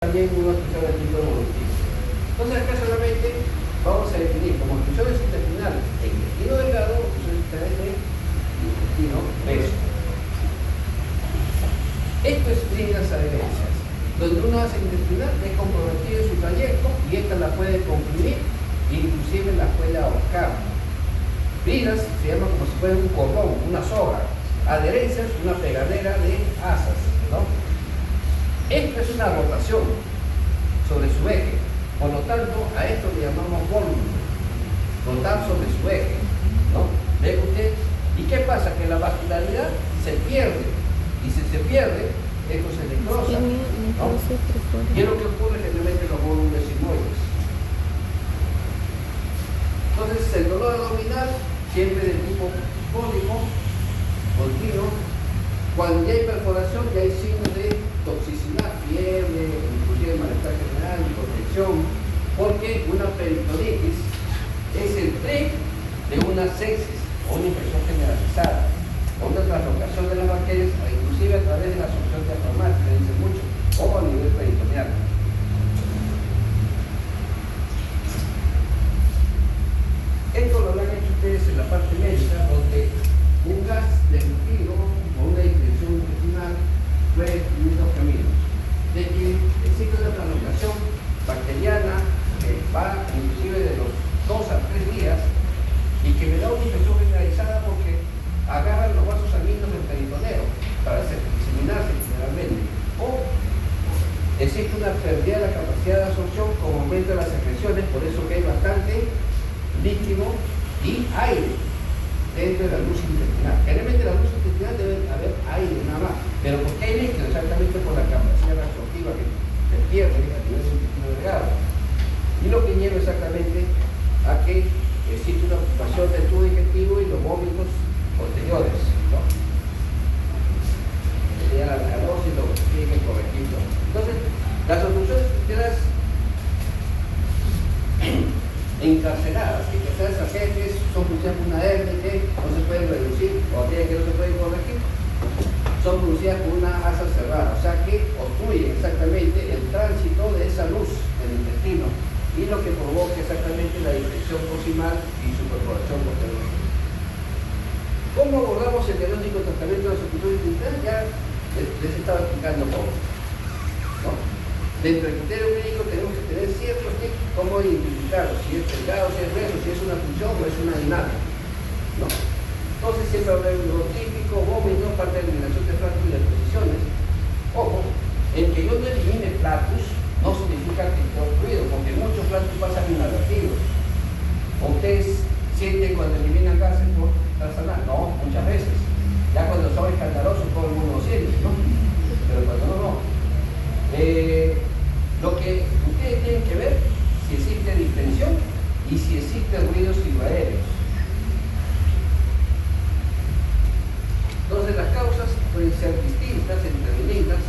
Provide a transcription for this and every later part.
también una obstrucción de tipo evolutivo. Entonces acá solamente vamos a definir como obstrucciones intestinales en intestino delgado, obstrucciones intestinales en intestino grueso. Esto es líneas adherencias. Donde una asa intestinal es comprometida en su trayecto y esta la puede comprimir e inclusive la puede ahorcar. Vidas se llama como si fuera un cordón, una soga. Adherencias, una pegadera de asas, ¿no? Esto es una rotación sobre su eje. Por lo tanto, a esto le llamamos volumen. Rotar sobre su eje, ¿no? ¿Ve usted? ¿Y qué pasa? Que la vascularidad se pierde. Y si se pierde, esto se destroza, ¿no? ¿Qué es lo que ocurre generalmente en los volúmenes sigmoides? Entonces, el dolor abdominal siempre de tipo crónico, continuo. Cuando ya hay perforación, ya hay signos de toxicidad, fiebre, inclusive malestar general, hipotensión, porque una peritonitis es el pre de una sepsis o una infección generalizada, o una translocación de las bacterias, inclusive a través de la absorción diafragmática, dice mucho, o a nivel peritoneal. Esto lo han hecho ustedes en la parte médica, donde un gas destructivo o una infección intestinal puede fluir dos caminos. De que existe una translocación bacteriana que va inclusive de los 2 a 3 días y que me da una infección generalizada porque agarran los vasos sanguíneos del peritoneo para diseminarse generalmente. O existe una pérdida de la capacidad de absorción como aumento de las secreciones, por eso que hay bastante líquido y aire dentro de la luz intestinal. Generalmente la luz intestinal debe haber aire nada más, pero ¿por qué hay líquido? Exactamente por la capacidad absortiva que se pierde a nivel del intestino delgado. Y lo que lleva exactamente a que existe una ocupación del tubo digestivo y los vómitos posteriores, ¿no? Sería la alcalosis, lo que tiene que corregir. Entonces, las obstrucciones intestinales encarceladas, que son producidas por una hernia que no se puede reducir o aquella que no se puede corregir, son producidas por una asa cerrada, o sea que obstruye exactamente el tránsito de esa luz del intestino y lo que provoca exactamente la infección proximal y su perforación posterior. ¿Cómo abordamos el diagnóstico y tratamiento de las obstrucciones intestinales? Ya les estaba explicando cómo, ¿no? Dentro del criterio clínico tenemos que tener ciertos tips cómo identificarlo, si es delgado, si es grueso, si es una función o es una dinámica, ¿no? Entonces siempre habrá un dolor típico, vómito, parte de eliminación de flatus y de posiciones. Ojo, el que yo no elimine flatus no significa que esté obstruido, porque muchos flatus pasan inadvertidos. Ustedes sienten cuando eliminan gases por sanar, no, muchas veces. Ya cuando son escandalosos todo el mundo lo siente, ¿no? Pero cuando no. Lo que ustedes tienen que ver si existe distensión y si existen ruidos subaéreos. Entonces las causas pueden ser distintas, intervenidas,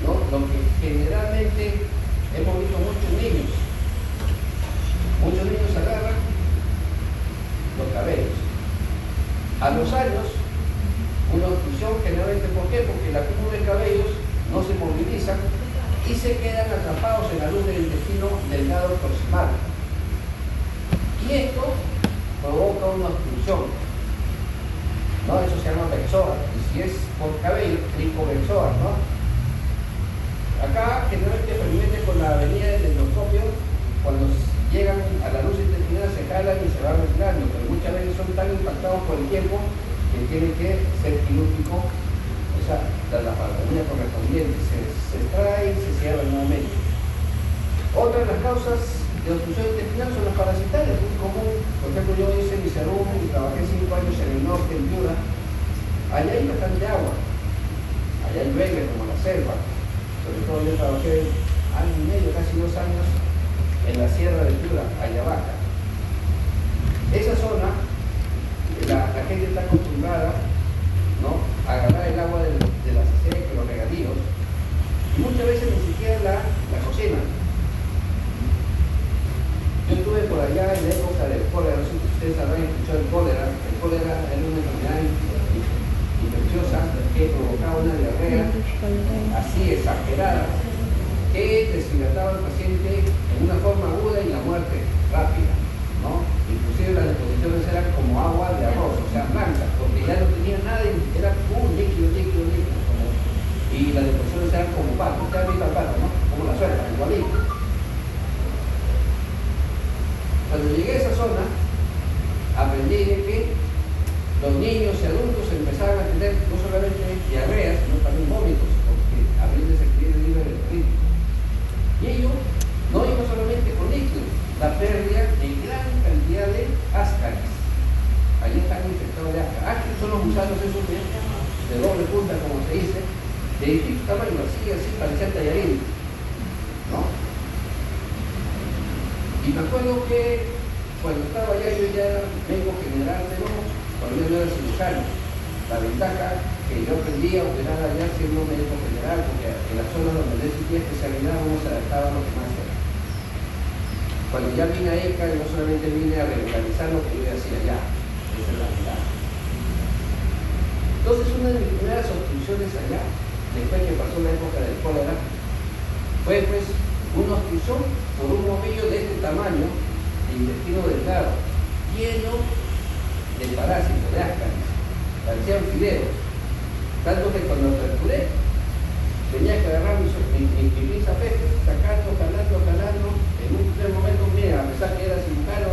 ¿no? Lo que generalmente hemos visto muchos niños agarran los cabellos. A los años, una obstrucción generalmente, ¿por qué? Porque la cúpula de cabellos no se movilizan y se quedan atrapados en la luz del intestino delgado proximal. Y esto provoca una obstrucción, ¿no? Eso se llama vexoa, y si es por cabello, tricovexoa, ¿no? Acá generalmente permite con la avenida del endoscopio, cuando llegan a la luz intestinal se jalan y se van retirando, pero muchas veces son tan impactados por el tiempo que tiene que ser quirúrgico. La laparotomía correspondiente se extrae y se cierra nuevamente. Otra de las causas de obstrucción intestinal son las parasitarias, muy común. Por ejemplo, yo hice mi cerumen y trabajé 5 años en el norte, en Piura. Allá hay bastante agua, allá llueve como la selva. Sobre todo yo trabajé año y medio, casi 2 años, en la sierra de Piura, Ayabaca. Esa zona, la gente está acostumbrada, ¿no?, agarrar el agua de las acequias, los regadíos, y muchas veces ni siquiera la cocina. Yo estuve por allá en la época del cólera, no sé si ustedes habrán escuchado el cólera. El cólera era una enfermedad infecciosa que provocaba una diarrea así exagerada, que deshidrataba al paciente en una forma aguda y la muerte rápida, ¿no? Inclusive las deposiciones eran como agua de arroz, o sea, blancas, porque ya no tenía nada, era un líquido, y las deposiciones eran como pato, ustedes han visto al pato, ¿no? Como la suelta, igualito. Cuando llegué a esa zona, aprendí de que los niños y adultos empezaban a tener no solamente diarreas, sino también vómitos, porque había un desequilibrio libre del ritmo. Y ello no iba solamente con líquidos, la pérdida de gran cantidad de áscaris. Allí están infectados de áscaris. Áscaris son los gusanos esos de doble punta, como se dice, de distinto tamaño, así, parecían tallarines, ¿no? Y me acuerdo que cuando estaba allá, yo ya era médico general de nuevo, cuando yo no era cirujano. La ventaja que yo aprendí a operar allá siendo médico general, porque en la zona donde yo existía especialidad uno se adaptaba a lo que más era. Cuando ya vine a ECA, no solamente vine a regularizar lo que yo hacía allá, esa es la verdad. Entonces, una de mis primeras obstrucciones allá, después que pasó la época del cólera, fue pues una obstrucción por un ovillo de este tamaño, de intestino delgado, lleno de parásitos, de áscaris, parecían fideos, tanto que cuando lo fracturé, tenía que agarrar mi pinza pepe, sacando, jalando, en un primer momento, mira, a pesar que era cirujano,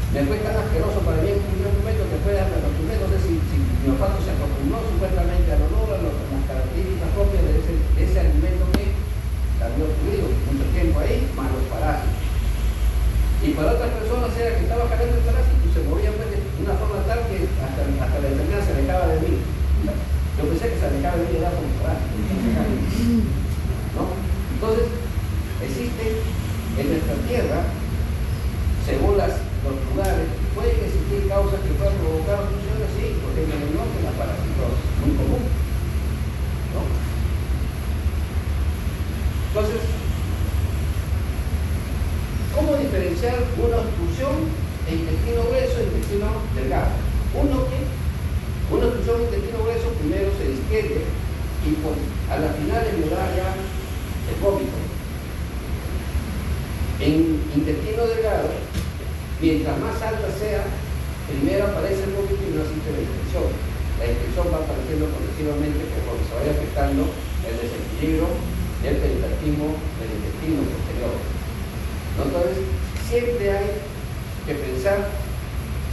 me fue tan asqueroso para mí en un primer momento que fue hasta acostumbré, no sé si mi olfato se acostumbró supuestamente al olor, a las características propias de ese alimento que había ocurrido mucho tiempo ahí, más los parásitos. Y para otras personas era que estaba jalando el parásito y se movía pues, de una forma tal que hasta la enfermedad se alejaba de mí. Yo pensé que se alejaba de mí era por los parásitos, ¿no? Entonces, existe en nuestra tierra, según los lugares, pueden existir causas que puedan provocar obstrucciones, sí, porque en el norte la parasitosis es muy común, ¿no? Entonces, ¿cómo diferenciar una obstrucción de intestino grueso e intestino delgado? Una obstrucción de intestino grueso primero se distingue y pues, a la final me da ya el vómito. En intestino delgado, mientras más alta sea, primero aparece el vómito y no existe la infección. La infección va apareciendo progresivamente conforme se vaya afectando el desequilibrio del peritactismo del intestino posterior. Entonces, siempre hay que pensar,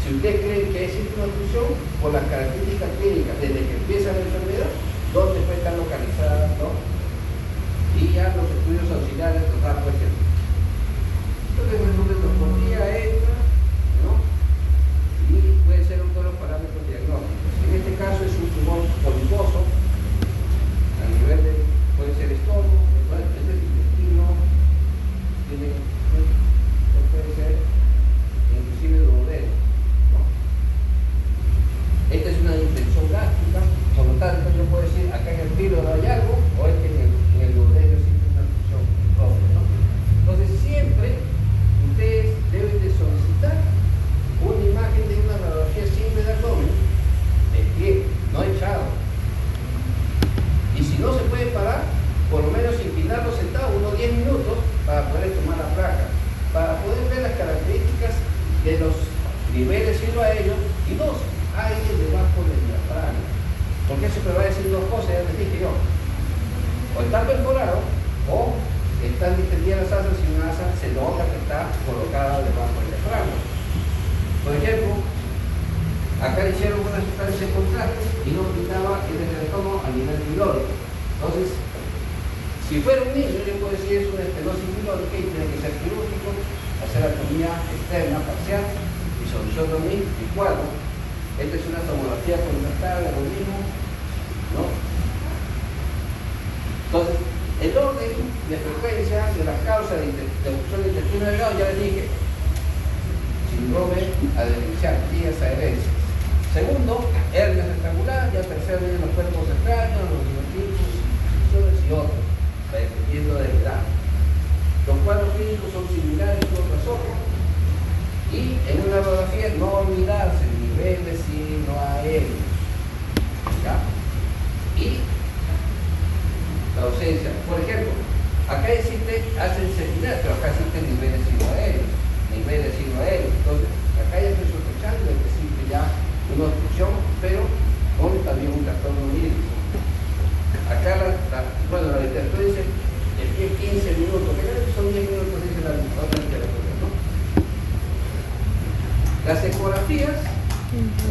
si ustedes creen que existe una obstrucción, por las características clínicas, desde que empieza la enfermedad, dónde puede estar localizada, ¿no? Y ya los estudios auxiliares nos dan pues entonces, una endoscopía entra, ¿no? Y puede ser uno de los parámetros diagnósticos. En este caso es un tumor poliposo, a nivel de, puede ser estómago, puede ser intestino, puede ser inclusive duodeno, ¿no? Esta es una infección gástrica, por lo tanto yo puedo decir, acá en el píloro hay algo, o es que en el duodeno existe una infección propia, ¿no? Entonces siempre ustedes deben de solicitar una imagen de una radiografía simple de abdomen de pie, no echado. Y si no se puede parar, por lo menos inclinarlo sentado unos 10 minutos para poder tomar la placa, para poder ver las características de los niveles ellos y dos, aire debajo del diafragma. Porque eso me va a decir dos cosas, ya les dije yo. O está perforado o están distendidas las asas y una asa se nota que está colocada debajo del diafragma. Por ejemplo, acá le hicieron una sustancia de contraste y no quitaba el estómago a nivel pilórico. Entonces, si fuera un niño, yo puedo decir es una estenosis pilórica y tiene que ser quirúrgico, hacer anatomía externa, parcial y solución licuado. Esta es una tomografía contrastada, lo mismo, ¿no? Entonces, el orden de frecuencia de las causas de obstrucción del intestino delgado, ya les dije, síndrome adherencial, vías adherencias. Segundo, hernias rectangulares, ya tercero vienen los cuerpos extraños, los divertidos, infecciones y otros, dependiendo de la edad. Los cuadros clínicos son similares uno tras otro. Y en una radiografía no olvidarse el nivel de signo aéreo. ¿Ya? Y la ausencia. Por ejemplo, tú dices, el pie 15 minutos, que son 10 minutos, dice la otra literatura, ¿no? Las ecografías,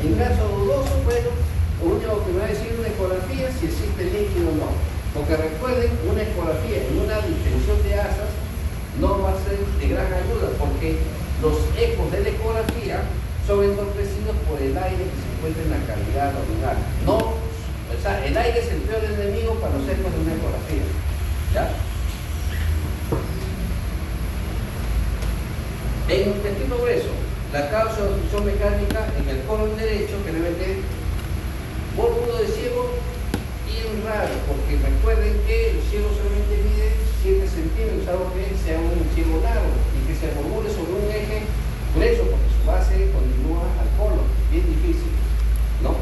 en caso dudoso, bueno, lo único que va a decir una ecografía si existe líquido o no. Porque recuerden, una ecografía en una distensión de asas no va a ser de gran ayuda, porque los ecos de la ecografía son entorpecidos por el aire que se encuentra en la cavidad abdominal. No, o sea, el aire es el peor enemigo para los ecos de una ecografía. ¿Ya? En el intestino grueso, la causa de obstrucción mecánica en el colon derecho, generalmente vórmulo de ciego, bien raro, porque recuerden que el ciego solamente mide 7 centímetros, algo que sea un ciego largo y que se formule sobre un eje grueso, porque su base continúa al colon, bien difícil, ¿no?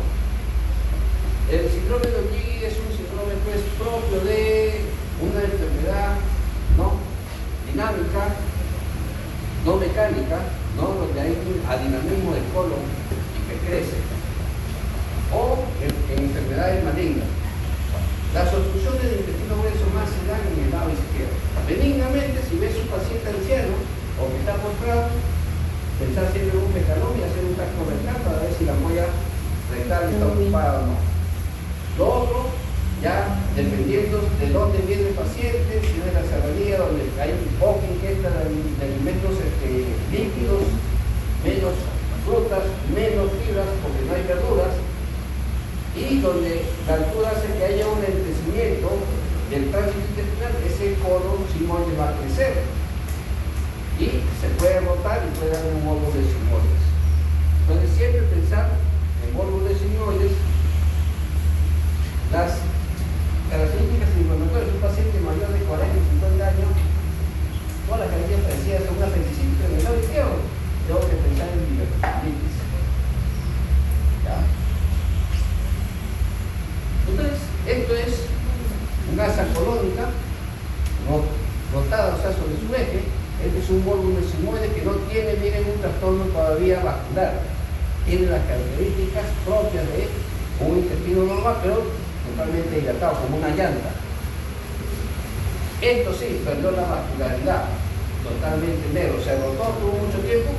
El síndrome de Olligi es un síndrome pues propio de una enfermedad, ¿no?, dinámica, no mecánica, ¿no?, donde hay un adinamismo del colon y que crece, o en enfermedades malignas. Las obstrucciones del intestino grueso más se dan en el lado izquierdo. Benignamente, si ves un paciente anciano o que está postrado, pensar siempre en un mecalón y hacer un tacto rectal para ver si la molla rectal está ocupada o no. Lo otro, ya dependiendo de dónde viene el paciente, si es de la serranía, donde hay poca ingesta de alimentos líquidos, menos frutas, menos fibras, porque no hay verduras, y donde la altura hace que haya un enlentecimiento del tránsito intestinal, ese colon sigmoide va a crecer y se puede rotar y puede dar un módulo de sigmoides. Entonces siempre pensar en módulos de sigmoides. Las características inflamatorias de un paciente mayor de 40 y 50 años, todas las características parecidas son una apendicitis, pero en el lado izquierdo tengo que pensar en diverticulitis. ¿Ya? Entonces, esto es una asa colónica rotada, o sea, sobre su eje. Este es un módulo sigmoide que no tiene, miren, un trastorno todavía vascular. Tiene las características propias de un intestino normal, pero totalmente dilatado, como una llanta. Esto sí, perdió la vascularidad, totalmente negro. Se rotó, tuvo mucho tiempo,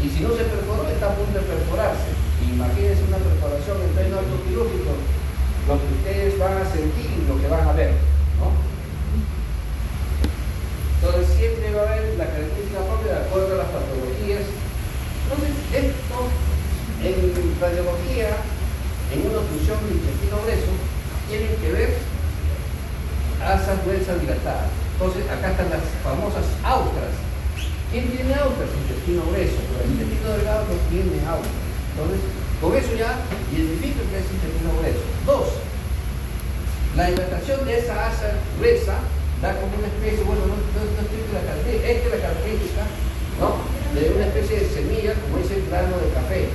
y si no se perforó, está a punto de perforarse. Imagínense una perforación en pleno acto quirúrgico, lo que ustedes van a sentir y lo que van a ver, ¿no? Entonces siempre va a haber la característica propia de acuerdo a las patologías. Entonces esto en radiología, en una obstrucción del intestino grueso, tienen que ver asas gruesas dilatadas. Entonces acá están las famosas austras. ¿Quién tiene austras? El intestino grueso, pero el intestino delgado no tiene austras. Entonces, con eso ya identifico que es intestino grueso. 2. La dilatación de esa asa gruesa da como una especie, bueno, no estoy de la característica, esta es la característica, ¿no?, de una especie de semilla, como dice el grano de café,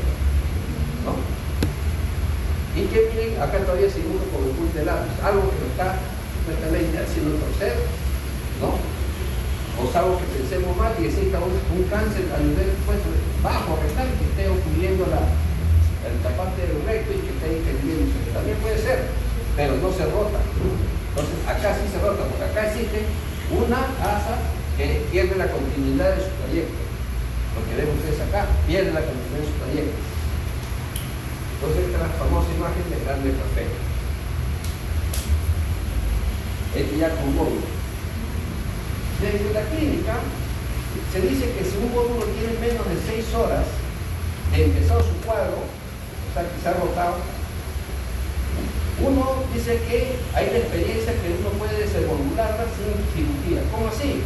¿no? Y que miren, acá todavía seguimos con el pulso de lápiz, algo que nos está supuestamente haciendo torcer, ¿no? O salvo que pensemos mal y exista un cáncer a nivel pues, bajo rectal que esté ocurriendo la parte del recto y que esté interviniendo, que también puede ser, pero no se rota. Entonces acá sí se rota, porque acá existe una asa que pierde la continuidad de su trayecto. Lo que ven ustedes acá, pierde la continuidad de su trayecto. Entonces esta es la famosa imagen de grande café. Este ya con módulo. Desde la clínica se dice que si un módulo tiene menos de 6 horas de empezado su cuadro, o sea que se ha rotado, uno dice que hay la experiencia que uno puede desenvolularla sin cirugía. ¿Cómo así?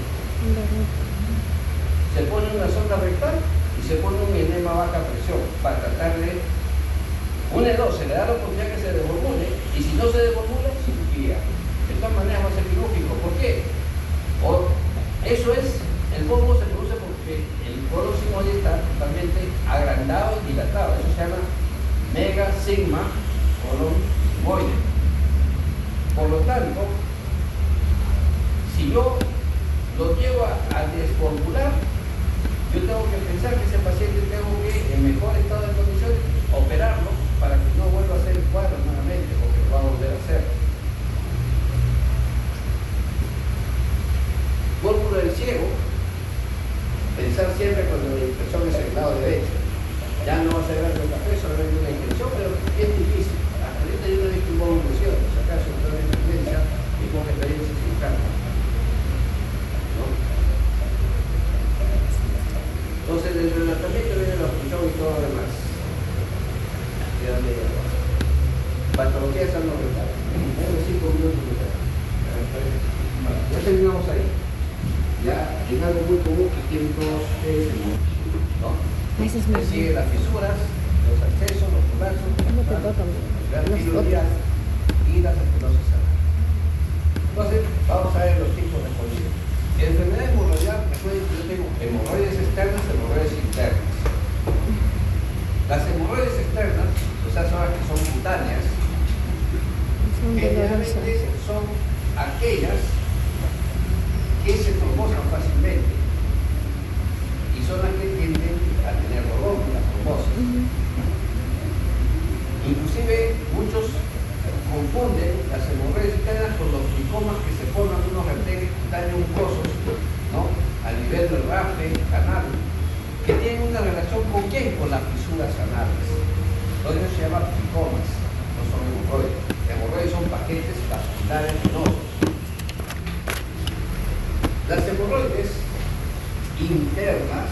Se pone una sonda rectal y se pone un enema a baja presión para tratar de, una de dos, se le da la oportunidad que se devolvule, y si no se devolvule, cirugía. De todas maneras va a ser quirúrgico. ¿Por qué? Eso es, el polvo se produce porque el colon sigmoide está totalmente agrandado y dilatado. Eso se llama mega sigma colon sigmoide. Por lo tanto, si yo lo llevo a desformular, yo tengo que pensar que ese paciente tengo que, en mejor estado de condiciones, operarlo para que no vuelva a hacer el cuadro nuevamente, porque lo va a volver a hacer. pasar siempre cuando la impresión es el lado derecho. Ya no va a ser grande el café, solamente una impresión, pero es difícil. Hasta ahorita yo no he visto un buen impresión, si acaso no tengo experiencia y poca experiencia sin carne. ¿No? Entonces, dentro del tratamiento viene la función y todo lo demás. Patología salud mental. Menos 5 minutos. Ya terminamos ahí. Ya es algo muy común que tienen todos ustedes en el mundo, ¿no? Es decir, las fisuras, los accesos, los colapsos, las pilorías y las esclerosis anales. Entonces, vamos a ver los tipos de hemorroides. En enfermedad hemorroidal, recuerden que yo tengo hemorroides externas y hemorroides internas. Las hemorroides externas, o sea, son las que son cutáneas, generalmente son aquellas que se trombosan fácilmente y son las que tienden a tener dolor, la trombosis. Inclusive muchos confunden las hemorroides internas con los linfomas que se forman unos arterias cutáneos mucosos, ¿no? A nivel del rafe anal, que tienen una relación con quién, con las fisuras anales. Entonces se llaman tricomas, no son hemorroides. Hemorroides son paquetes vasculares venosos. Las hemorroides internas,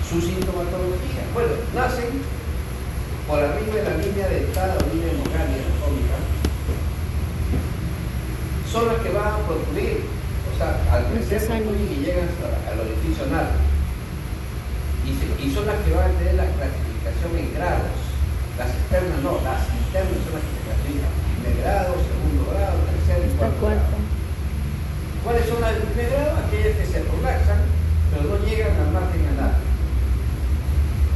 su sintomatología, bueno, nacen por arriba de la línea dentada o línea hemorrágica anatómica, son las que van a producir, o sea, al crecer y llegan hasta el orificio anal, y son las que van a tener la clasificación en grados. Las externas no, las internas son las que se clasifican: primer grado, segundo grado, tercer y cuarto grado. ¿Cuáles son las de primer grado? Aquellas que se prolaxan, pero no llegan al margen anal.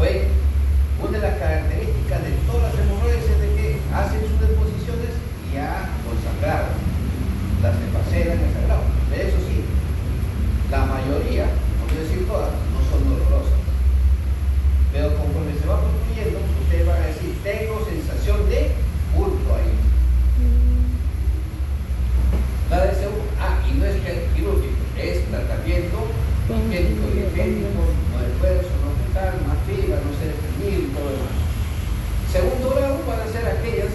Pues, una de las características de todas las hemorroides es de que hacen sus deposiciones ya consagradas. Las envaseran en sagrado. Pero eso sí, la mayoría, no quiero decir todas, no son dolorosas. Pero conforme se va construyendo, ustedes van a decir, tengo sensación de bulto ahí. La de segundo, y no es quirúrgico, es tratamiento higiénico, no de esfuerzo, no fetal, más fibra, no ser estreñido y todo lo demás. Segundo grado van a ser aquellas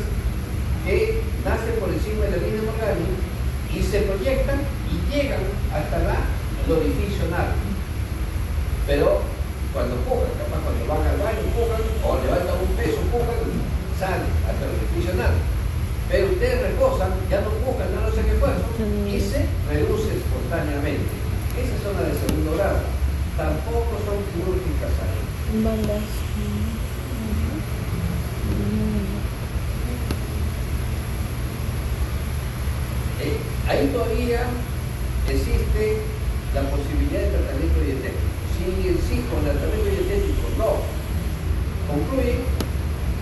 que nacen por encima de la línea hemorrágica y se proyectan y llegan hasta el orificio anal. Pero cuando empujan, capaz cuando van al baño empujan, o levantan un peso, empujan, salen hasta el orificio anal. Pero ustedes reposan, ya no empujan, no hacen esfuerzo y se reduce espontáneamente. Esas son las de segundo grado. Tampoco son quirúrgicas ahí. Ahí todavía existe la posibilidad de tratamiento dietético. Si en sí con el tratamiento dietético no concluye,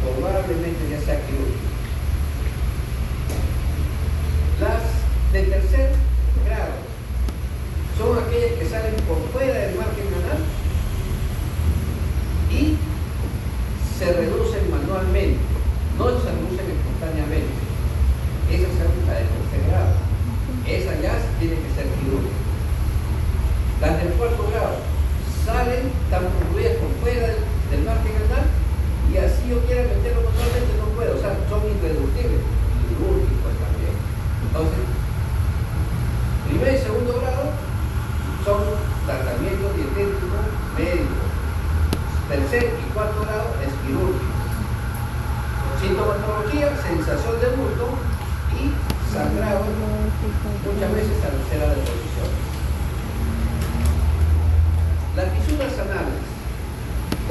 probablemente ya sea quirúrgico. Las de tercer grado son aquellas que salen por fuera del margen anal y se reducen manualmente, no se reducen espontáneamente. Esa es la de tercer grado. Esa ya tiene que ser quirúrgica. Las del cuarto grado salen, están concluidas por fuera del margen anal y así yo quiero meterlo manualmente, no puedo, o sea, son irreductibles, quirúrgicos también. Entonces, primer y segundo grado son tratamientos dietéticos médicos. Tercer y cuarto grado es quirúrgico. Sintomatología, sensación de bulto y sangrado, muchas veces a tercera deposición. Las fisuras anales.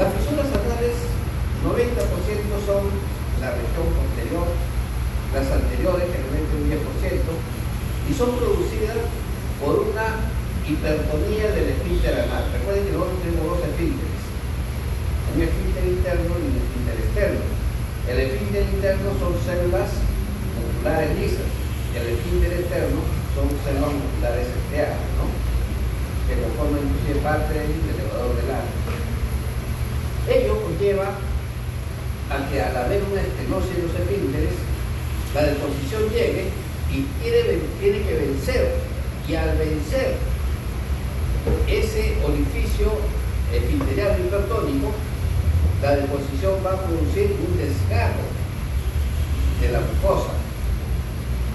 Las fisuras anales, 90% son la región posterior, las anteriores generalmente un 10%, y son producidas por una hipertonía del esfínter anal. Recuerden que nosotros tenemos dos esfínteres, un esfínter interno y un esfínter externo. El esfínter interno son células musculares lisas, y el esfínter externo son células musculares estriadas, ¿no? Que conforman inclusive parte del elevador del ano. Ello conlleva a que al haber una estenosis en los esfínteres, la deposición llegue y tiene que vencer, y al vencer ese orificio epitelial hipertónico, la deposición va a producir un desgarro de la mucosa.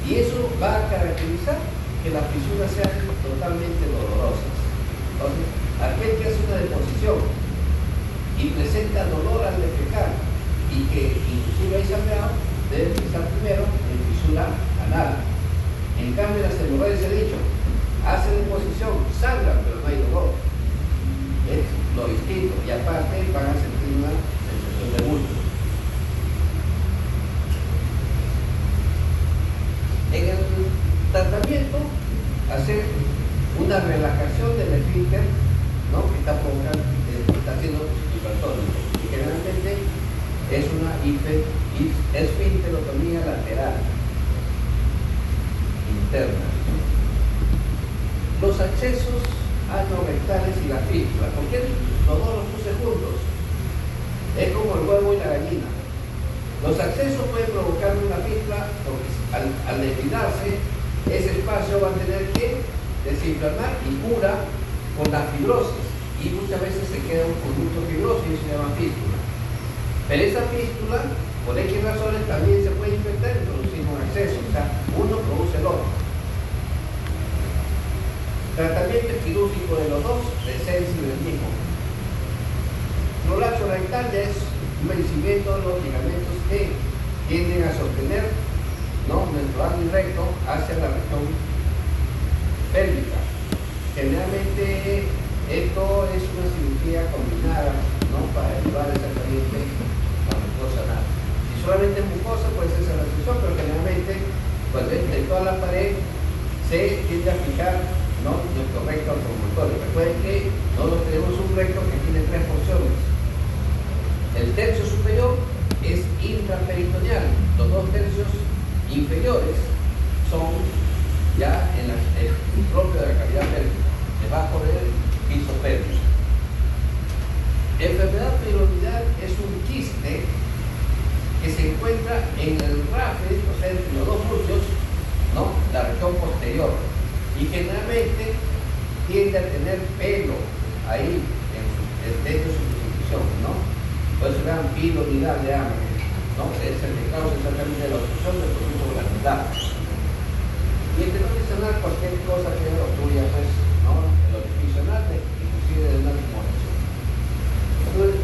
Y eso va a caracterizar que las fisuras sean totalmente dolorosas. Entonces, aquel que hace una deposición y presenta dolor al defecar y que inclusive hay sangrado, debe empezar primero en fisura anal. En cambio, las hemorroides, he dicho, hace deposición, sangran, pero no hay dolor. Es lo distinto. Y aparte van a sentir una sensación de bulto. En el tratamiento, hacer una relajación del esfínter, ¿no?, que está provocando, está haciendo hipertónico. Y generalmente es una esfinterotomía lateral interna. Los accesos anorrectales y la fístula, ¿por qué los dos los puse juntos? Es como el huevo y la gallina. Los accesos pueden provocar una fístula porque al deslidarse, ese espacio va a tener que desinflamar y cura con la fibrosis, y muchas veces se queda un conducto fibroso y eso se llama fístula. Pero esa fístula, por X razones, también se puede infectar y producir un acceso, o sea, uno produce el otro. Tratamiento quirúrgico de los dos, de esencia del mismo. Prolapso rectal ya es un vencimiento de los ligamentos que tienden a sostener, ¿no?, nuestro ano y recto hacia la región pélvica. Generalmente esto es una cirugía combinada, ¿no?, para ayudar exactamente a la mucosa anal. Si solamente es mucosa puede ser la restricción, pero generalmente cuando es de toda la pared se tiende a fijar, ¿no?, nuestro recto promontorio. Recuerden que nosotros tenemos un recto que tiene tres porciones. El tercio superior es intraperitoneal, los dos tercios inferiores son ya en el propio de la cavidad pélvica, debajo del piso pélvico. Enfermedad piramidal es un quiste que se encuentra en el rafe, o sea, entre los dos glúteos, ¿no?, la región posterior, y generalmente tiende a tener pelo ahí dentro de su constitución, ¿no? Por eso vean pilonidad de hambre, ¿no? Es el que causa exactamente la obstrucción del conducto glandular. Y el tenor adicional, cualquier cosa que obstruya, pues, ¿no?, el orificio anal, inclusive de una tumoración. Entonces,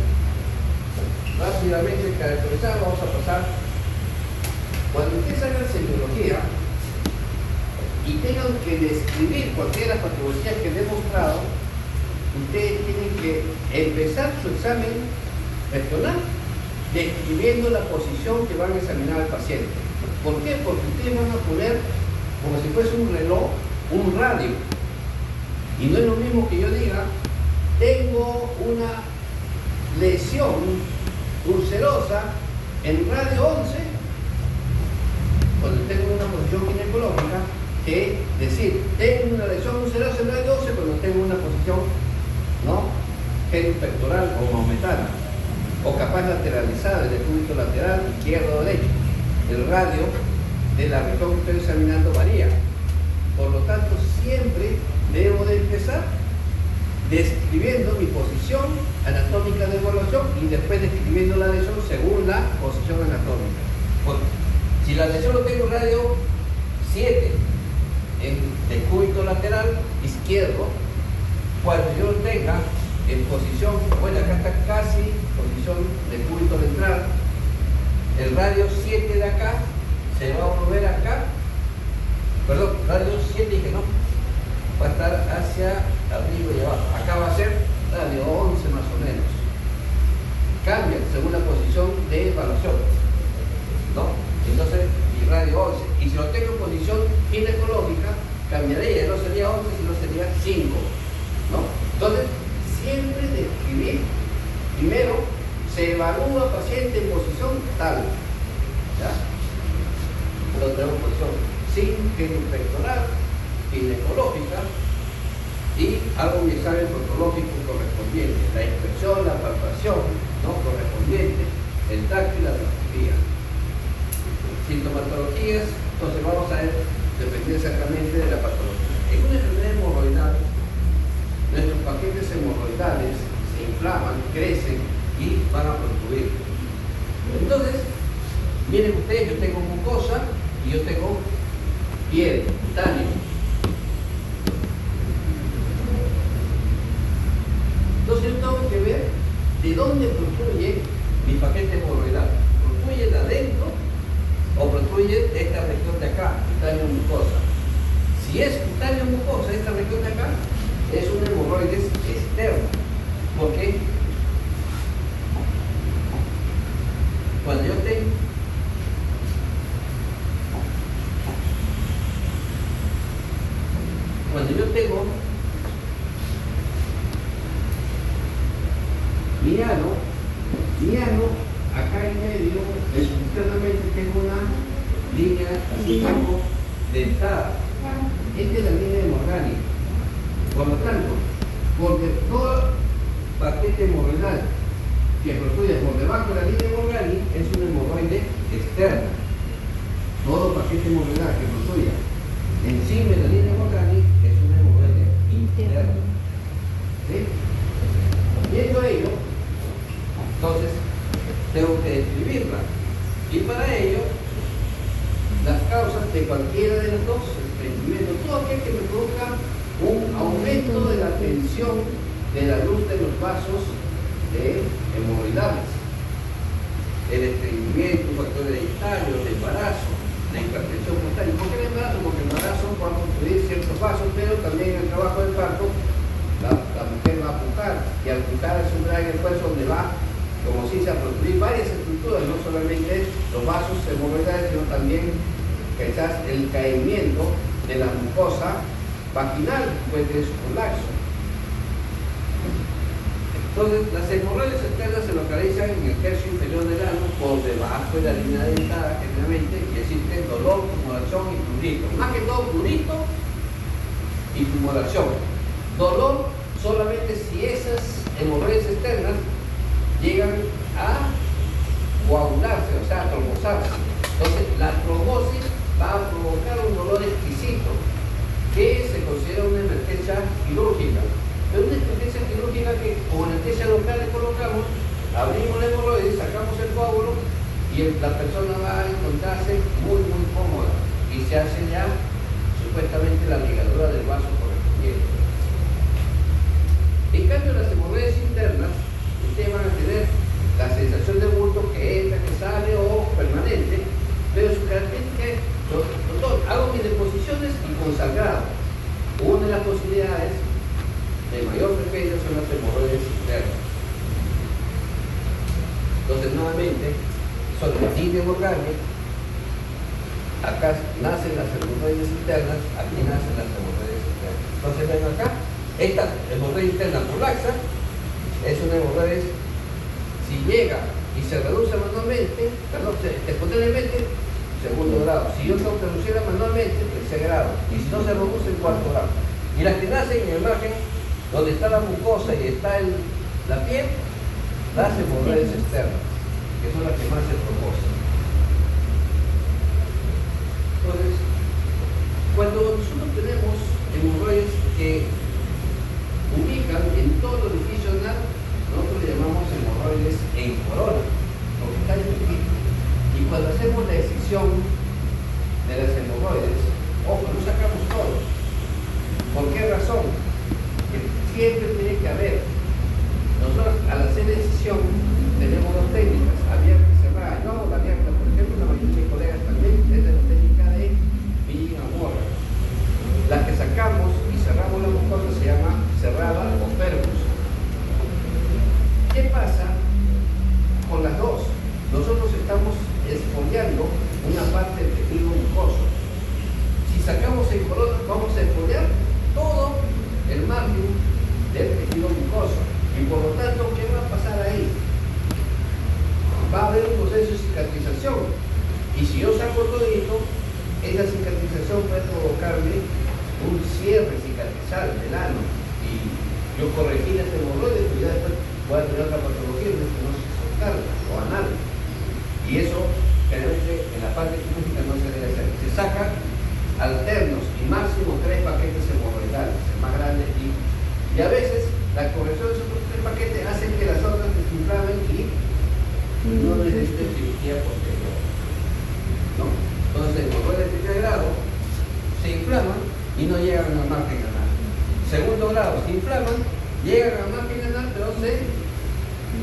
rápidamente caracterizar, vamos a pasar. Cuando ustedes hagan semiología y tengan que describir cualquiera de las patologías que he demostrado, ustedes tienen que empezar su examen regional describiendo la posición que van a examinar al paciente. ¿Por qué? Porque ustedes van a poner como si fuese un reloj, un radio. Y no es lo mismo que yo diga, tengo una lesión ulcerosa en radio 11, cuando tengo una posición ginecológica, que decir, tengo una lesión ulcerosa en radio 12 cuando tengo una posición, ¿no?, genopectoral o maometana, o capaz lateralizada desde el punto lateral, izquierdo o derecho. El radio de la región que estoy examinando varía. Por lo tanto, siempre debo de empezar describiendo mi posición anatómica de evaluación y después describiendo la lesión según la posición anatómica. Bueno, si la lesión lo tengo en radio 7 en decúbito lateral izquierdo, cuando yo lo tenga en posición, bueno, acá está casi posición de cúbito ventral, el radio 7 de acá se va a mover acá, perdón, radio 7 dije no, va a estar hacia arriba y abajo, acá va a ser radio 11 más o menos, cambia según la posición de evaluación, ¿no? Entonces, mi radio 11, y si lo tengo en posición ginecológica, cambiaría, no sería 11 sino sería 5, ¿no? Entonces, siempre describir, primero, se evalúa paciente en posición tal, ¿ya? Lo tengo en posición sin genopectoral, ginecológica, y hago mi examen proctológico correspondiente, la inspección, la palpación, ¿no?, correspondiente, el tacto y la tractología. Sintomatologías, entonces vamos a ver, depende exactamente de la patología. En una enfermedad hemorroidal, no hemorroidales se inflaman, crecen y van a protruir. Entonces, miren ustedes, yo tengo mucosa y yo tengo piel, cutáneo. Entonces yo tengo que ver de dónde protruye mi paquete hemorroidal. ¿Protruye de adentro o protruye de esta región de acá, cutáneo mucosa? Si es cutáneo mucosa, esta región de acá, es un hemorroides externo. ¿Por qué? Cuando yo tengo mi ano, acá en medio, externamente tengo una línea así como dentada. Esta es la línea hemorrágica. Por lo tanto, porque todo paquete hemorroidal que protruye por debajo de la línea hemorrágica es un hemorroide externo. Todo paquete hemorroidal que protruya encima de la línea hemorrágica es un hemorroide interno. ¿Sí? Viendo ello, entonces tengo que describirla. Y para ello, las causas de cualquiera de los dos experimento, todo aquel que me produzca un aumento de la tensión de la luz de los vasos hemorroidales, el estreñimiento, factores hereditarios, el embarazo, la hipertensión cutánea. ¿Por qué el embarazo? Porque el embarazo va a construir ciertos vasos, pero también en el trabajo del parto la mujer va a apuntar, y al apuntar es un gran esfuerzo donde va, como si se a producir varias estructuras, no solamente los vasos hemorroidales, sino también quizás el caimiento de la mucosa vaginal, puede tener su colapso. Entonces, las hemorroides externas se localizan en el tercio inferior del ano, por debajo de la línea dentada generalmente, y existe dolor, tumoración y prurito. Más que todo prurito y tumoración. Dolor solamente si esas hemorroides externas llegan a coagularse, o sea, a trombosarse. Entonces, la trombosis va a provocar un dolor exquisito que se considera una emergencia quirúrgica. Pero una emergencia quirúrgica que con anestesia local le colocamos, abrimos la hemorroide, sacamos el coágulo y la persona va a encontrarse muy cómoda y se hace ya supuestamente la ligadura del vaso correspondiente. En cambio, las hemorroides internas, ustedes van a tener la sensación de bulto que entra, que sale o permanente, pero su característica es, doctor, hago mis deposiciones y con sangrado. Una de las posibilidades de mayor frecuencia son las hemorroides internas. Entonces, nuevamente, son la línea hemorrágica, acá nacen las hemorroides internas, aquí nacen las hemorroides internas. Entonces, ven acá, esta hemorroide interna prolaxa es una hemorroide, si llega y se reduce manualmente, espontáneamente, segundo grado. Si yo tengo que reducirla manualmente, tercer grado. Y si no se reduce, cuarto grado. Y las que nacen en el margen, donde está la mucosa y está la piel, las hemorroides externas, que son las que más se proponen. Entonces, cuando nosotros tenemos hemorroides que ubican en todo el orificio anal, nosotros le llamamos hemorroides en corona, porque está dividido. Y cuando hacemos la excisión de las hemorroides, ojo, no sacamos todos. ¿Por qué razón? Que siempre tiene que haber. Nosotros al hacer la excisión tenemos dos técnicas, abierta y cerrada. Yo hago la abierta, por ejemplo, la mayoría de mis colegas también, es de la técnica de Billing and Warren. La que sacamos y cerramos la mucosa se llama cerrada o fervus. ¿Qué pasa con las dos? Nosotros estamos exfoliando una parte del tejido mucoso. Si sacamos el color, vamos a exfoliar todo el margen del tejido mucoso. Y por lo tanto, ¿qué va a pasar ahí? Va a haber un proceso de cicatrización. Y si yo saco todo esto, esa cicatrización puede provocarme un cierre cicatrizal del ano. Y yo corregí este hemorroide, pero ya después voy a tener otra patología, no se soltarla, o anal. Y eso, generalmente, en la parte quirúrgica no se debe hacer. Se sacan alternos y máximo 3 paquetes hemorroidales, el más grande, y a veces la corrección de esos y no llegan a la margen anal. Segundo grado, se inflaman, llegan a la margen anal, pero se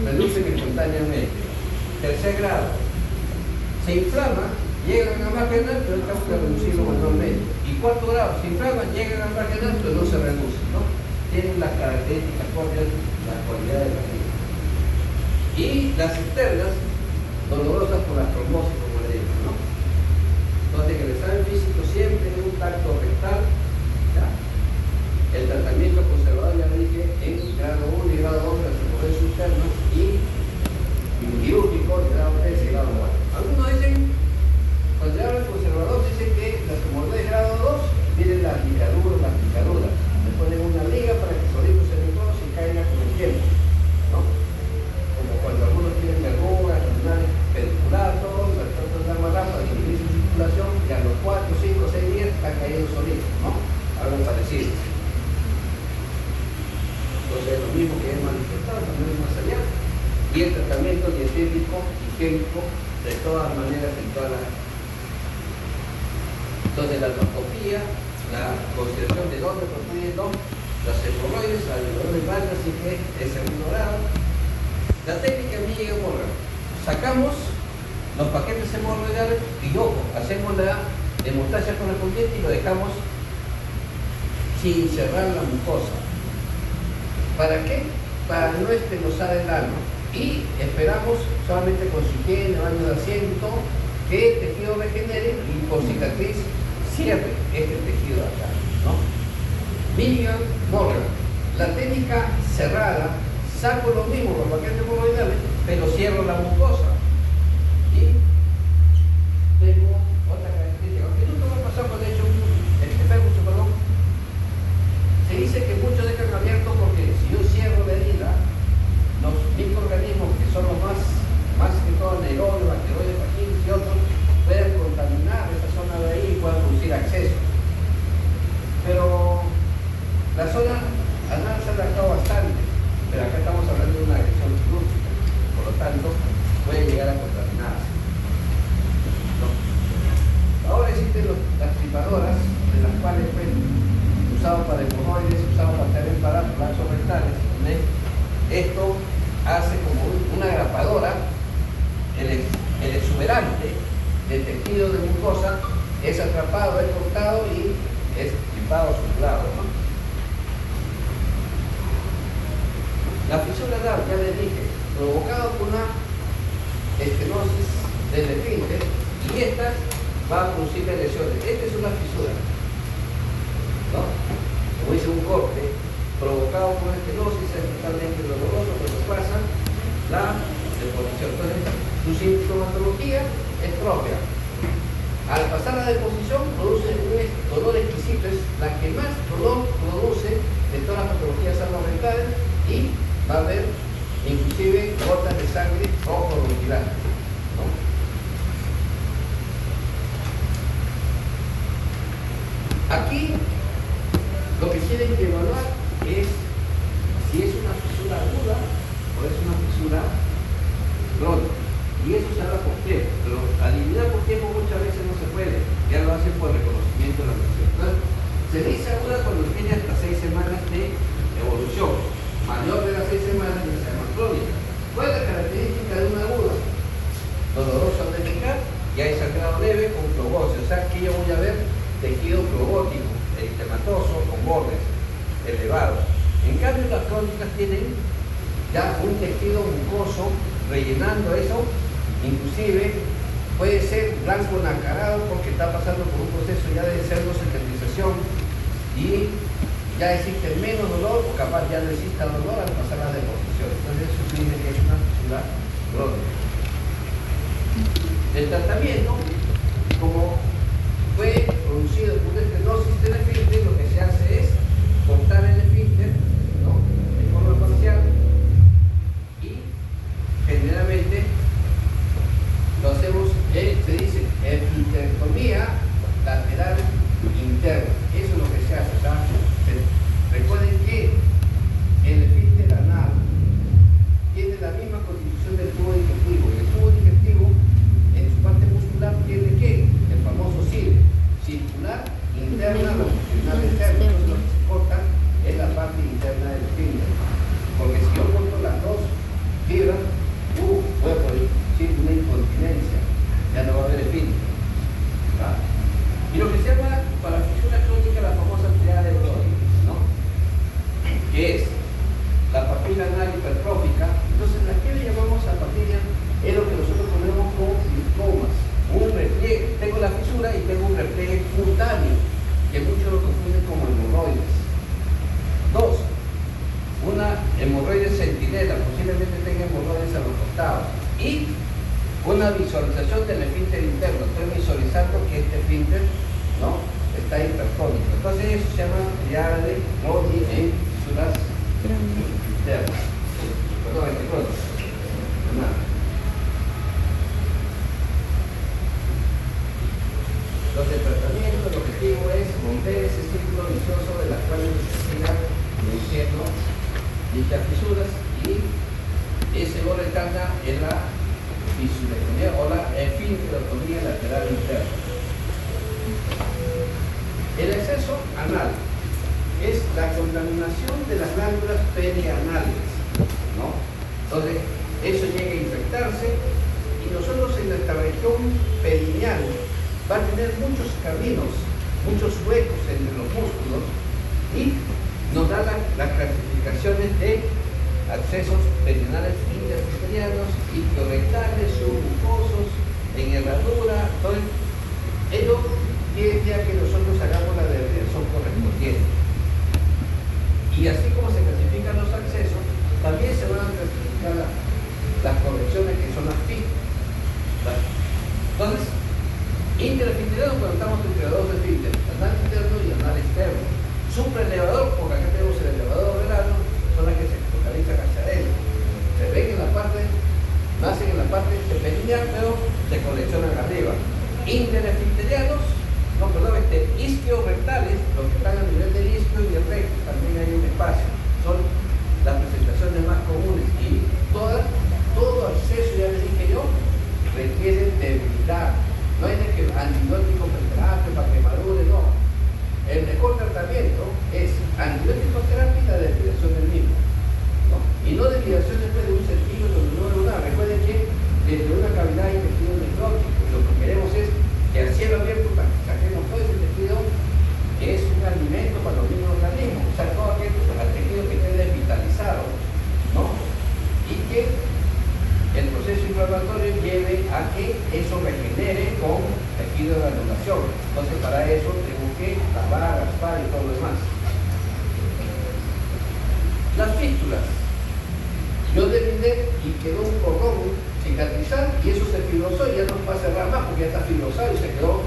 reducen espontáneamente. Tercer grado, se inflaman, llegan a la margen anal, pero tenemos que reducirlo manualmente. Y cuarto grado, se inflaman, llegan a la margen anal, pero no se reducen, ¿no? Tienen las características propias, las cualidades de la vida. Y las externas, dolorosas por la trombosis, como le digo, ¿no? Entonces, en el examen físico siempre en un tacto rectal, ¿ya? El tratamiento conservador, ya le dije, en grado 1 y grado 2 de la trombosis interna y quirúrgico de grado 3 y grado 4. Algunos dicen, cuando se habla de conservador, dicen que la trombosis de grado 2 tienen las picaduras. Le ponen una liga para que solitos se necrosen y caigan con el tiempo, ¿no? Como cuando algunos tienen verrugas, abdominales pediculados, las tratan de amarrar para disminuir su circulación y a los 4, 5, 6 días están cayendo solitos, ¿no? Algo parecido. Entonces es lo mismo que he manifestado, también más allá. Y el tratamiento dietético y químico de todas maneras en todas las. Entonces la endoscopía, la consideración de dónde proceden las hemorroides, la de banda, así que es segundo grado. La técnica milla y órgano. Sacamos los paquetes hemorroidales y ojo, hacemos la hemostasia correspondiente y lo dejamos sin cerrar la mucosa. ¿Para qué? Para no estrenosar el ano. Y esperamos solamente con su higiene, baño de asiento, que el tejido regenere y por cicatriz cierre este tejido acá, ¿no? Milligan Morgan. La técnica cerrada, saco lo mismo los paquetes hemorroidales, pero cierro la mucosa. Y tengo otra característica. Aunque nunca me ha pasado con hecho perdón. Se dice que muchos dejan abierto porque si yo cierro la herida, los microorganismos que son los más que todo anaerobios, bacteroides, bacterias y otros, pueden contaminar esa zona de ahí y pueden producir acceso. Pero la zona anal se ha adaptado bastante, pero acá estamos hablando de una agresión quirúrgica, por lo tanto puede llegar a contaminarse, ¿no? Ahora existen las tripadoras, de las cuales pues, usados para hemorroides, usados también para prolapsos rectales, ¿no? Esto hace como una grapadora, el exuberante del tejido de mucosa es atrapado, es cortado y es tripado, suturado, ¿no? La fisura anal, ya les dije, provocada por una estenosis del esfínter y esta va a producir lesiones. Esta es una fisura, ¿no? Como dice un corte, provocado por estenosis, es totalmente doloroso, pero pasa la deposición. Entonces, su sintomatología es propia. Al pasar la deposición, produce un dolor exquisito, es la que más dolor produce de todas las patologías anorectales y va a haber inclusive gotas de sangre rojo bronquial, ¿no? Aquí lo que tienen que evaluar es si es una fisura aguda o es una fisura crónica. Y eso se habla por tiempo, pero adivinar por tiempo muchas veces no se puede, ya lo hacen por reconocimiento de la lesión. Entonces, se dice aguda cuando tiene hasta 6 semanas de evolución, mayor de las 6 semanas ya se llama crónica. ¿Cuál es la característica de una aguda? Doloroso al defecar y hay sangrado leve con flogosis, o sea que yo voy a ver tejido flogótico, eritematoso, con bordes elevados. En cambio, las crónicas tienen ya un tejido mucoso rellenando eso, inclusive puede ser blanco nacarado porque está pasando por un proceso ya de pseudocicatrización y ya existe menos dolor o capaz ya no existe dolor al pasar la deposición. Entonces eso se dice que es una fisura crónica. El tratamiento, como fue producido por una estenosis del esfínter, lo que se hace es cortar el esfínter, ¿no?, de forma parcial y generalmente lo hacemos, se dice esfinterectomía lateral interna. Eso es lo que se hace. O sea, recuerden que el esfínter anal tiene la misma constitución del tubo digestivo. Y el tubo digestivo en su parte muscular tiene ¿qué? El famoso cile, circular interna longitudinal. visualización del esfínter interno. Estoy visualizando que este esfínter, ¿no?, está hipertónico. Entonces eso se llama triada de Brody en fisuras internas. Perdón, Entonces el tratamiento, el objetivo es romper ese círculo vicioso de las cuales se siga produciendo dichas fisuras, y ese gol estándar es la fisurectomía o la esfinterotomía lateral interna. El exceso anal es la contaminación de las glándulas perianales, ¿no? Entonces eso llega a infectarse, y nosotros en nuestra región perineal va a tener muchos caminos, muchos huecos entre los músculos, y nos da las clasificaciones de accesos perineales intersticiales, isquiorectales, submucosos, en herradura. Entonces, ello quiere decir que nosotros hagamos la derivación correspondiente. Y así como se clasifican los accesos, también se van a clasificar las correcciones, que son las físicas. Entonces, interefinteliano, cuando estamos entre dos esfínteres, anal interno y anal externo. Supraelevador, porque acá tenemos el elevador del ano, son las que se focalizan hacia adentro. Se ven en la parte, nacen en la parte perineal, pero se coleccionan arriba. Interefintelianos, isquiorectales, los que están a nivel del isquio y del recto, también hay un espacio. Son las presentaciones más comunes, y todo acceso, ya les dije yo, requiere debilidad. No hay de que antibiótico preterapia para que madure, no. El mejor tratamiento es antibiótico terapia y la depilación del mismo, ¿no? Y no depilación después de un centímetro de un lunar. Recuerden que desde una cavidad hay tejido necrótico, lo que queremos es que al cielo abierto saquemos todo ese tejido, que es un alimento para los mismos organismos, o sea, todo aquel tejido que esté desvitalizado, ¿no? Y que el proceso inflamatorio lleve a que eso regenere con tejido de granulación. Entonces, para eso tengo que lavar, raspar y todo lo demás. Las fístulas. Yo debilité y quedó un cordón cicatrizar, y eso se fibrosó y ya no va a cerrar más porque ya está fibrosado y se quedó.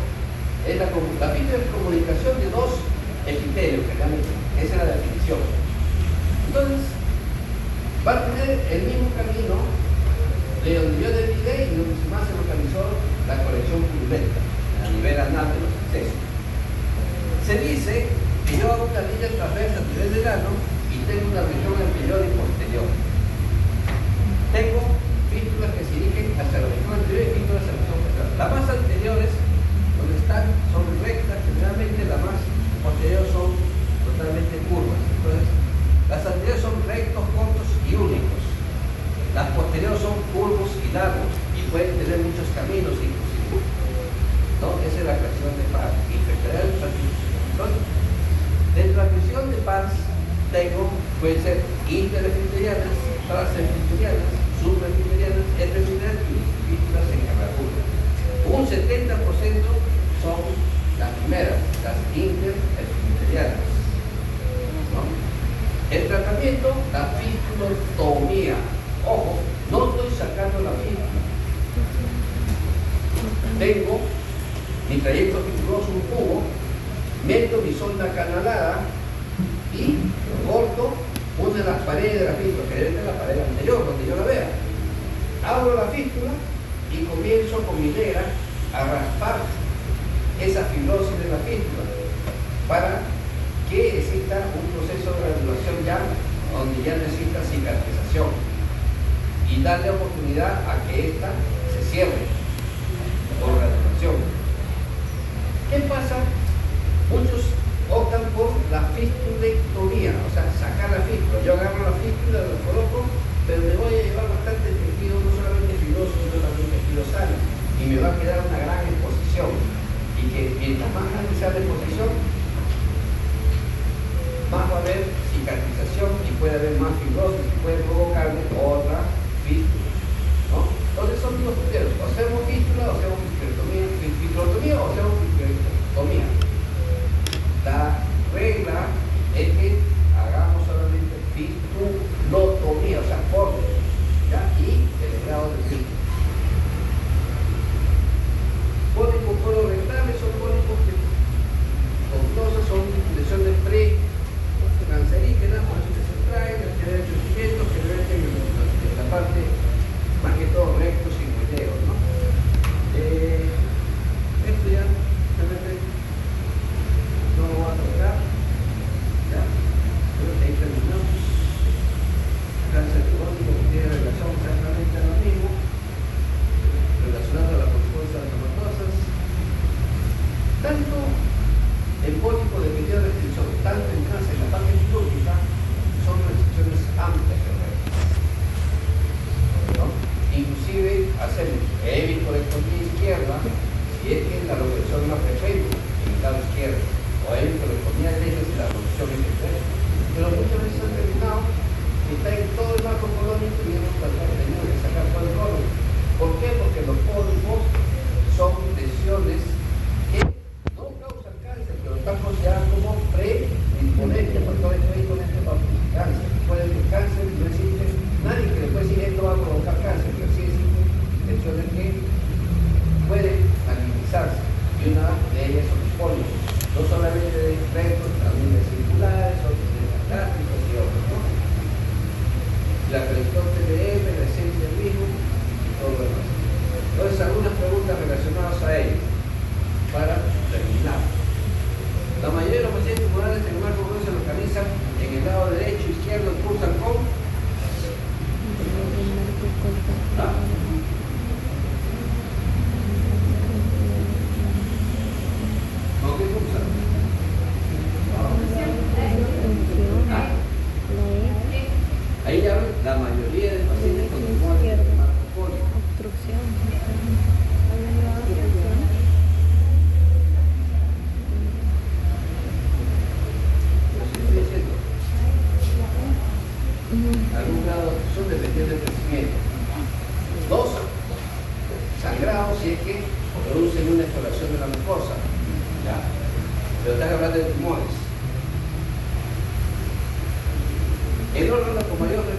La fístula es comunicación de dos epitelios, esa es la definición. Entonces, va a tener el mismo camino de donde yo debilité y donde más se localizó la colección purulenta a nivel anal de los accesos. Se dice que yo hago una línea transversa a nivel del ano y tengo una región anterior y posterior. Tengo fístulas que se dirigen hacia la región anterior y fístulas hacia la región posterior. Las más anteriores, donde están, son rectas, generalmente las más posteriores son totalmente curvas. Entonces, las anteriores son rectos, cortos y únicos. Las posteriores son curvos y largos, y pueden tener muchos caminos inclusive, ¿no? Esa es la creación de Pars. Entonces, dentro de la creación de Pars pueden ser interefintelianas, transefintelianas, supraefintelianas, efintelianas y fístulas en herradura. Un 70% son las primeras, las interefintelianas, ¿no? El tratamiento, la fistulotomía. Ojo, no estoy sacando la fístula. Tengo mi trayecto fistuloso, un cubo, meto mi sonda canalada y corto una de las paredes de la fístula, que debe ser la pared anterior, donde yo la vea. Abro la fístula y comienzo con mi negra a raspar esa fibrosis de la fístula para que exista un proceso de granulación ya, donde ya necesita cicatrización, y darle oportunidad a que ésta se cierre por granulación. ¿Qué pasa? Muchos optan por la fistulectomía, o sea, sacar la fístula. Yo agarro la fístula, la coloco, pero me voy a llevar bastante tejido, no solamente fibroso, sino también tejido sano, y me va a quedar una gran exposición. Y que mientras más grande sea la exposición, más va a haber cicatrización y puede haber más fibrosis y puede provocarme otra fístula, ¿no? Entonces son dos criterios: o hacemos fístula, o hacemos fistulotomía, o hacemos fistulectomía. La regla es que hagamos solamente fistulotomía, o sea, corte, ¿ya? Y el grado de fístula.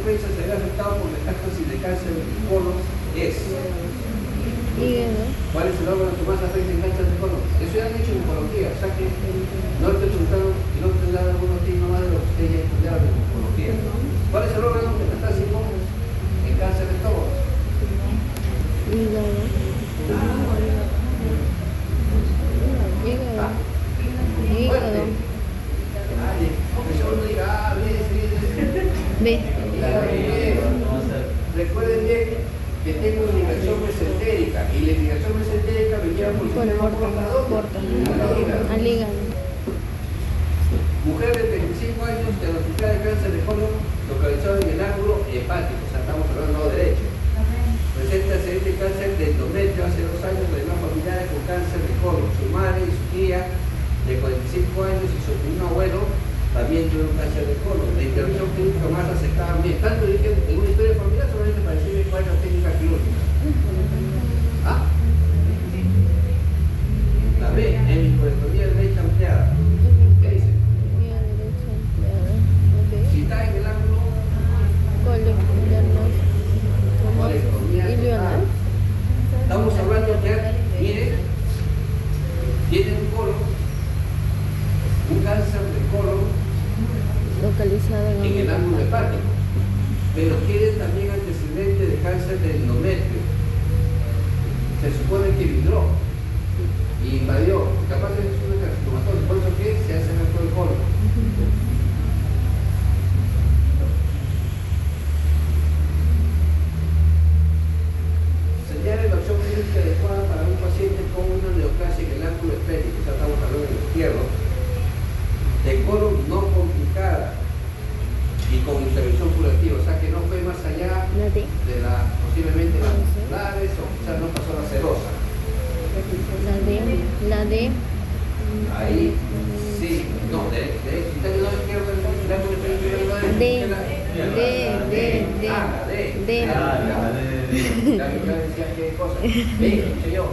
frecuencia será afectado por metástasis de cáncer de colon es. Hígado. ¿Cuál es el órgano que más afecta en cáncer de colon? Eso ya han hecho en oncología, o sea que no te preguntaron y no te dan algunos signos más de lo que ustedes ya estudiaron en oncología. ¿Cuál es el órgano metastásico en cáncer de estómago? Hígado. Hígado. Hígado. Dale, que yo no diga, bien, B. Recuerden bien que tengo indicación mesentérica y la indicación mesentérica me lleva por Por el porta. Al hígado. Mujer de 35 años diagnosticada de cáncer de colon localizado en el ángulo hepático, o sea, estamos hablando del lado derecho. Presenta excelente cáncer de endometrio hace 2 años, además familiares con cáncer de colon. Su madre y su tía de 45 años y su un abuelo también tuvieron cáncer de colon. La intervención clínica más aceptada bien. Tanto dije en una historia familiar solamente para decirle cuál es la técnica quirúrgica. ¿Ah? La B, hemicolectomía derecha ampliada. ¿Qué dice? Mía derecha ampliada. Si está en el ángulo Colectornos. colectomía Ilionas. estamos hablando que, miren, tiene un colon, un cáncer de colon Localizada en el ángulo hepático, pero tiene también antecedente de cáncer de endometrio. Se supone que vibró y invadió, capaz es una carcinomatosis, por eso que se hace en el colon. Señale la opción clínica adecuada para un paciente con una neoplasia en el ángulo esférico, o sea, estamos hablando del izquierdo, de colon no complicada y con intervención curativa, o sea que no fue más allá La D. de posiblemente las musculares o quizás no pasó la serosa. La D. La D. Ahí sí, no, si está del lado izquierdo del ángulo esférico, D. Ah, la D. D. Ya decía qué cosa. Venga, yo.